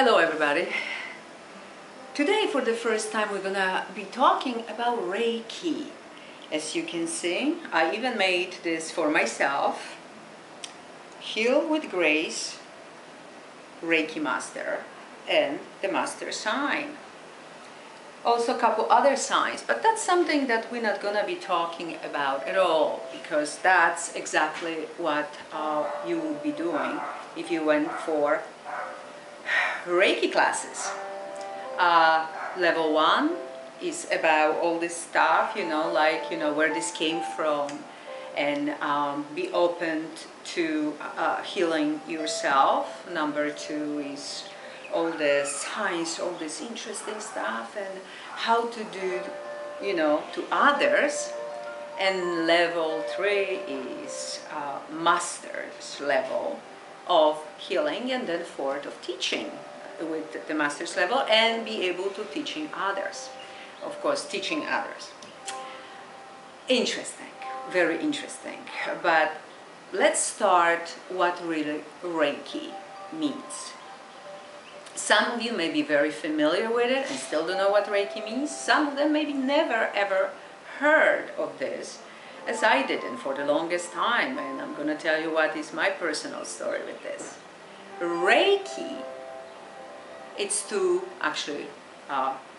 Hello everybody. Today for the first time we're gonna be talking about Reiki. As you can see, I even made this for myself. Heal with Grace, Reiki Master, and the Master sign. Also a couple other signs, but that's something that we're not gonna be talking about at all, because that's exactly what you would be doing if you went for Reiki classes. Level 1 is about all this stuff, where this came from, and be open to healing yourself. Number 2 is all the science, all this interesting stuff, and how to do, to others. And level 3 is master's level of healing, and then 4th of teaching with the master's level, and be able to teaching others. Of course, teaching others. Interesting, very interesting. But let's start what really Reiki means. Some of you may be very familiar with it and still don't know what Reiki means. Some of them maybe never ever heard of this, as I didn't for the longest time, and I'm going to tell you what is my personal story with this. Reiki, it's two actually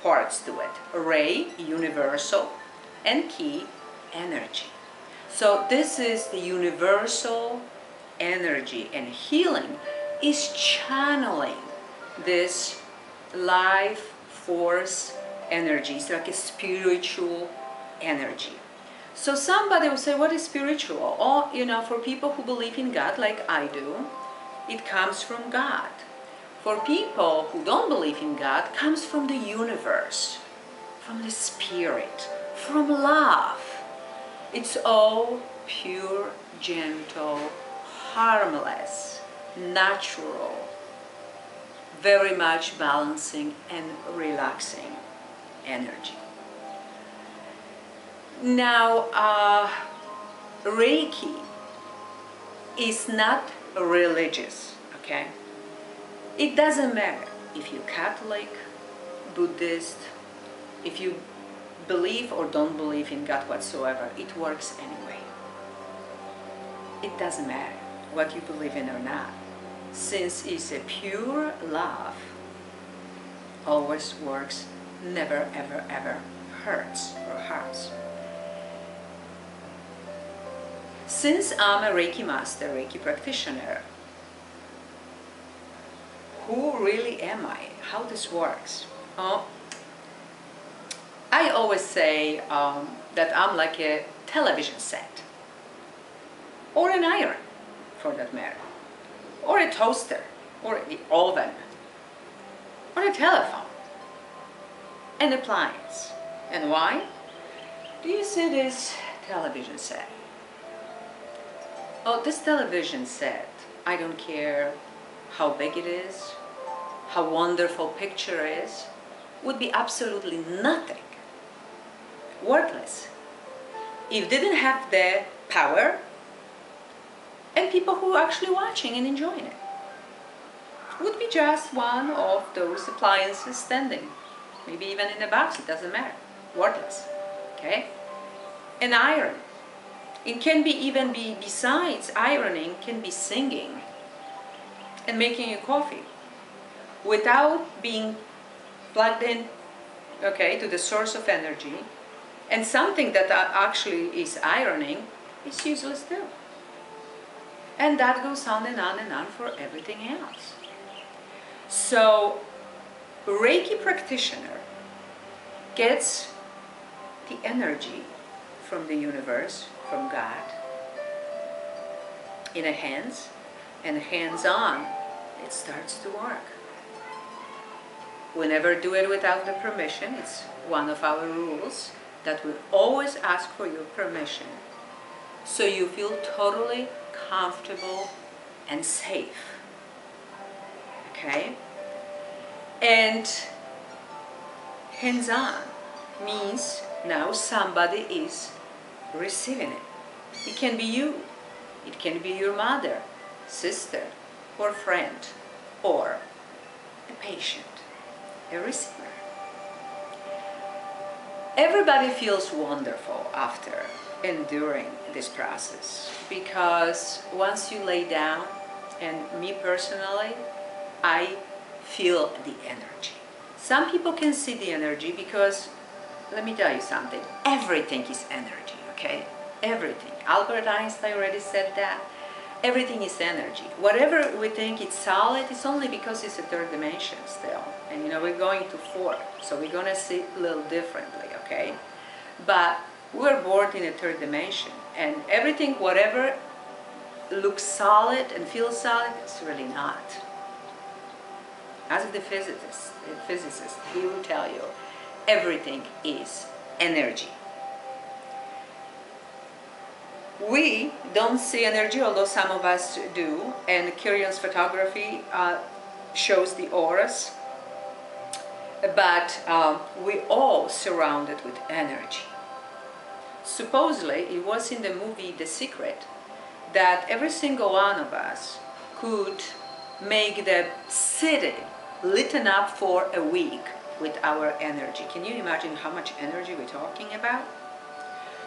parts to it. Rei, universal, and Ki, energy. So this is the universal energy, and healing is channeling this life force energy. It's like a spiritual energy. So somebody will say, what is spiritual? Or, for people who believe in God, like I do, it comes from God. For people who don't believe in God, it comes from the universe, from the spirit, from love. It's all pure, gentle, harmless, natural, very much balancing and relaxing energy. Now, Reiki is not religious, okay? It doesn't matter if you're Catholic, Buddhist, if you believe or don't believe in God whatsoever, it works anyway. It doesn't matter what you believe in or not, since it's a pure love, always works, never ever ever hurts or harms. Since I'm a Reiki master, Reiki practitioner, who really am I? How this works? I always say that I'm like a television set, or an iron, for that matter, or a toaster, or the oven, or a telephone, an appliance. And why? Do you see this television set? Oh, this television set, I don't care how big it is, how wonderful picture is, would be absolutely nothing, worthless, if it didn't have the power and people who are actually watching and enjoying it. It would be just one of those appliances standing, maybe even in a box, it doesn't matter, worthless, okay? An iron, it can be even be, besides ironing, can be singing and making you coffee without being plugged in, okay, to the source of energy. And something that actually is ironing is useless too. And that goes on and on and on for everything else. So Reiki practitioner gets the energy from the universe, from God, in the hands, and hands-on, it starts to work. We never do it without the permission. It's one of our rules that we always ask for your permission, so you feel totally comfortable and safe, okay? And hands-on means now somebody is receiving it. It can be you, it can be your mother, sister, or friend, or a patient, a receiver. Everybody feels wonderful after enduring this process, because once you lay down, and me personally, I feel the energy. Some people can see the energy because, let me tell you something, everything is energy, okay? Everything. Albert Einstein already said that. Everything is energy. Whatever we think it's solid, it's only because it's a third dimension still. And we're going to fourth, so we're gonna see a little differently, okay? But we're born in a third dimension, and everything, whatever looks solid and feels solid, it's really not. Ask the physicist, he will tell you, everything is energy. We don't see energy, although some of us do, and Kirion's photography shows the auras, but we all surrounded with energy. Supposedly, it was in the movie The Secret that every single one of us could make the city lit up for a week with our energy. Can you imagine how much energy we're talking about?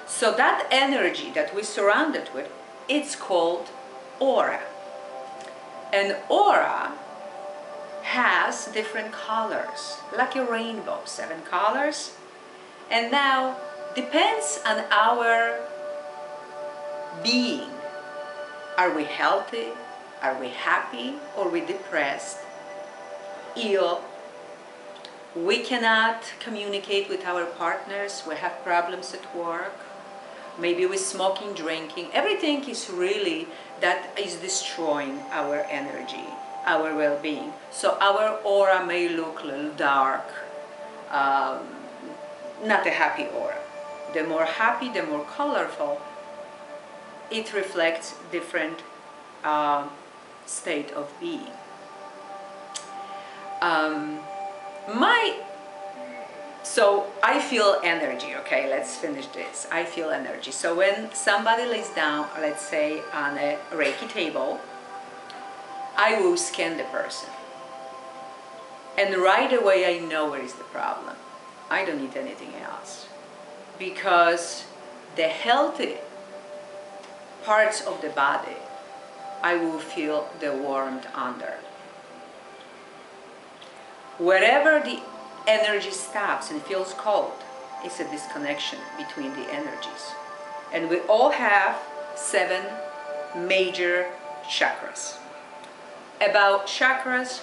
So that energy that we're surrounded with, it's called aura. And aura has different colors, like a rainbow, 7 colors. And now, depends on our being. Are we healthy? Are we happy? Or are we depressed? Ill? We cannot communicate with our partners. We have problems at work. Maybe we're smoking, drinking. Everything is really that is destroying our energy, our well-being. So our aura may look a little dark, not a happy aura. The more happy, the more colorful, it reflects different state of being. So I feel energy, okay, let's finish this. I feel energy. So when somebody lays down, let's say on a Reiki table, I will scan the person. And right away I know where is the problem. I don't need anything else. Because the healthy parts of the body, I will feel the warmth under. Wherever the energy stops and feels cold, it's a disconnection between the energies. And we all have 7 major chakras. About chakras,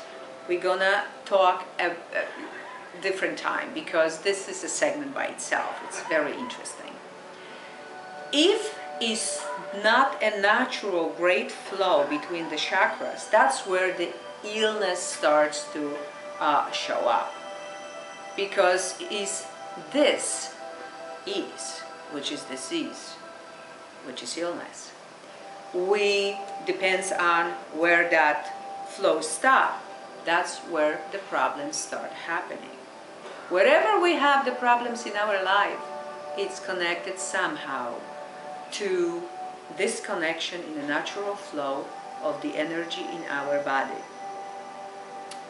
we're gonna talk a different time, because this is a segment by itself. It's very interesting. If it's not a natural great flow between the chakras, that's where the illness starts to show up. Because which is disease, which is illness. Depends on where that flow stops. That's where the problems start happening. Wherever we have the problems in our life, it's connected somehow to this connection in the natural flow of the energy in our body.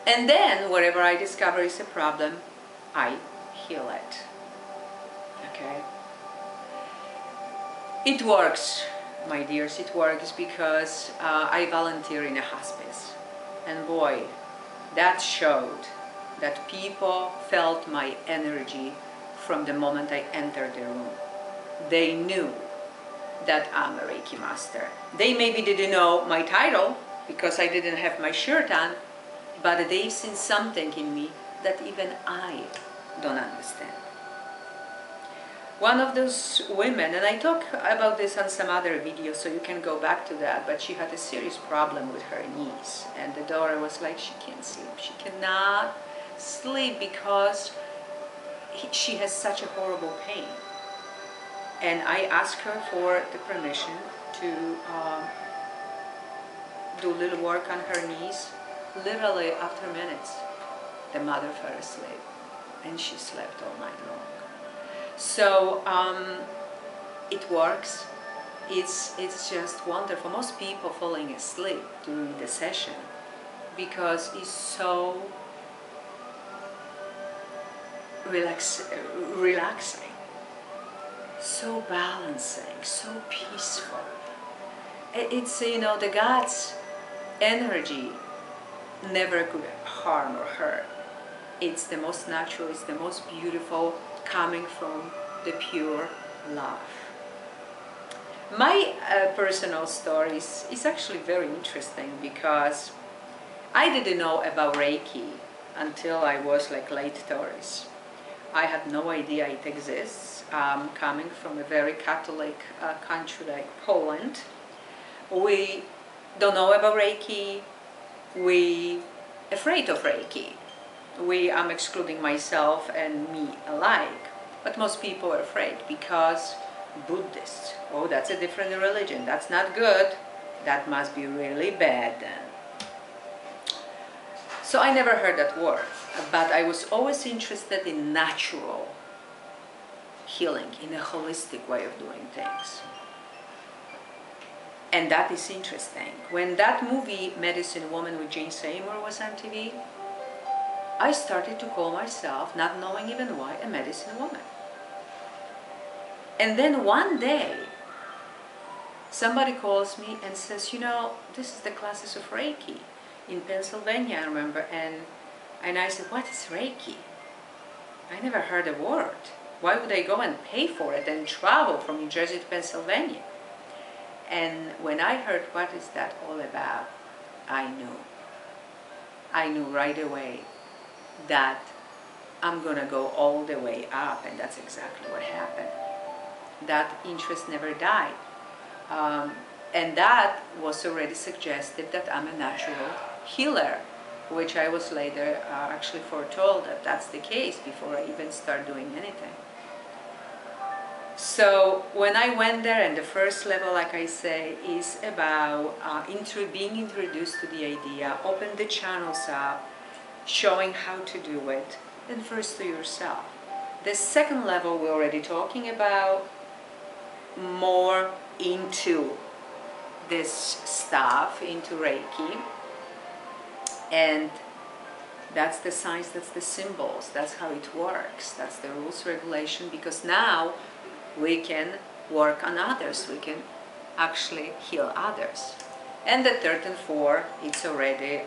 And then, wherever I discover is a problem, I heal it. Okay? It works, my dears, it works, because I volunteer in a hospice. And boy, that showed that people felt my energy from the moment I entered the room. They knew that I'm a Reiki master. They maybe didn't know my title because I didn't have my shirt on, but they've seen something in me that even I don't understand. One of those women, and I talk about this on some other videos, so you can go back to that, but she had a serious problem with her knees, and the daughter was like, she can't sleep. She cannot sleep because she has such a horrible pain. And I asked her for the permission to do a little work on her knees. Literally after minutes, the mother fell asleep, and she slept all night long. So it works. It's just wonderful. Most people falling asleep during the session because it's so relaxing, so balancing, so peaceful. It's, you know, the God's energy never could harm or hurt. It's the most natural, it's the most beautiful, coming from the pure love. My personal story is actually very interesting because I didn't know about Reiki until I was like late 30s. I had no idea it exists. Coming from a very Catholic country like Poland, we don't know about Reiki. We afraid of Reiki. I'm excluding myself and me alike, but most people are afraid because Buddhists, oh, that's a different religion, that's not good, that must be really bad then. So I never heard that word, but I was always interested in natural healing, in a holistic way of doing things. And that is interesting. When that movie, Medicine Woman with Jane Seymour, was on TV, I started to call myself, not knowing even why, a medicine woman. And then one day, somebody calls me and says, you know, this is the classes of Reiki in Pennsylvania, I remember. And I said, what is Reiki? I never heard a word. Why would I go and pay for it and travel from New Jersey to Pennsylvania? And when I heard what is that all about, I knew right away that I'm gonna go all the way up, and that's exactly what happened. That interest never died. And that was already suggested that I'm a natural healer, which I was later actually foretold that that's the case before I even start doing anything. So when I went there, and the first level, like I say, is about being introduced to the idea, open the channels up, showing how to do it, and first to yourself. The second level we're already talking about, more into this stuff, into Reiki, and that's the science, that's the symbols, that's how it works, that's the rules, regulation, because now we can work on others, we can actually heal others. And the third and fourth, it's already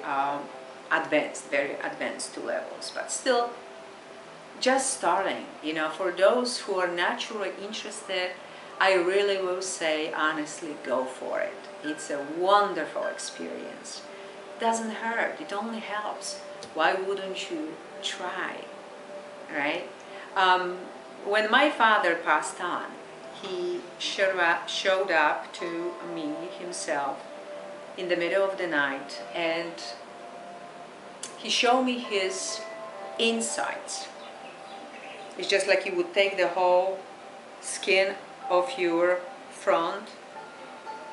advanced, very advanced 2 levels, but still just starting. You know, for those who are naturally interested, I really will say, honestly, go for it. It's a wonderful experience. It doesn't hurt, it only helps. Why wouldn't you try, right? When my father passed on, he showed up to me himself in the middle of the night, and he showed me his insides. It's just like he would take the whole skin of your front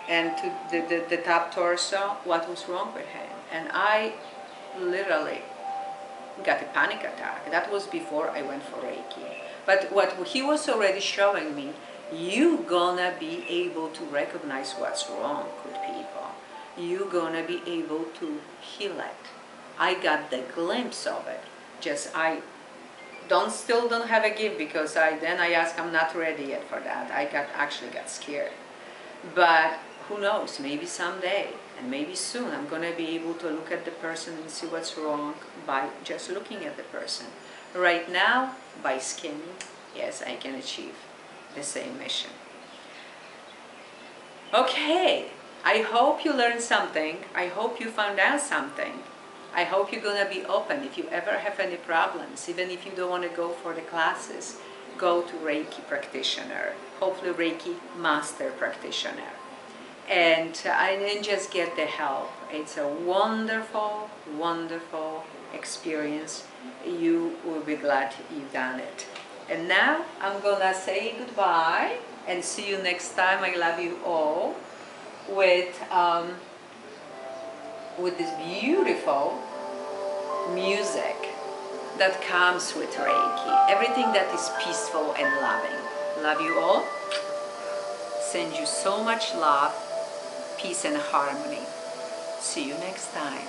and to the top torso, what was wrong with him. And I literally got a panic attack. That was before I went for Reiki. But what he was already showing me, you gonna be able to recognize what's wrong with people. You gonna be able to heal it. I got the glimpse of it. Just I still don't have a gift, because I asked, I'm not ready yet for that. I actually got scared. But who knows, maybe someday, and maybe soon, I'm gonna be able to look at the person and see what's wrong by just looking at the person. Right now, by scanning, yes, I can achieve the same mission. Okay, I hope you learned something. I hope you found out something. I hope you're gonna be open. If you ever have any problems, even if you don't want to go for the classes, go to Reiki practitioner, hopefully Reiki master practitioner, and just get the help. It's a wonderful, wonderful experience. You will be glad you've done it. And now I'm gonna say goodbye and see you next time. I love you all with this beautiful music that comes with Reiki. Everything that is peaceful and loving. Love you all. Send you so much love, peace and harmony. See you next time.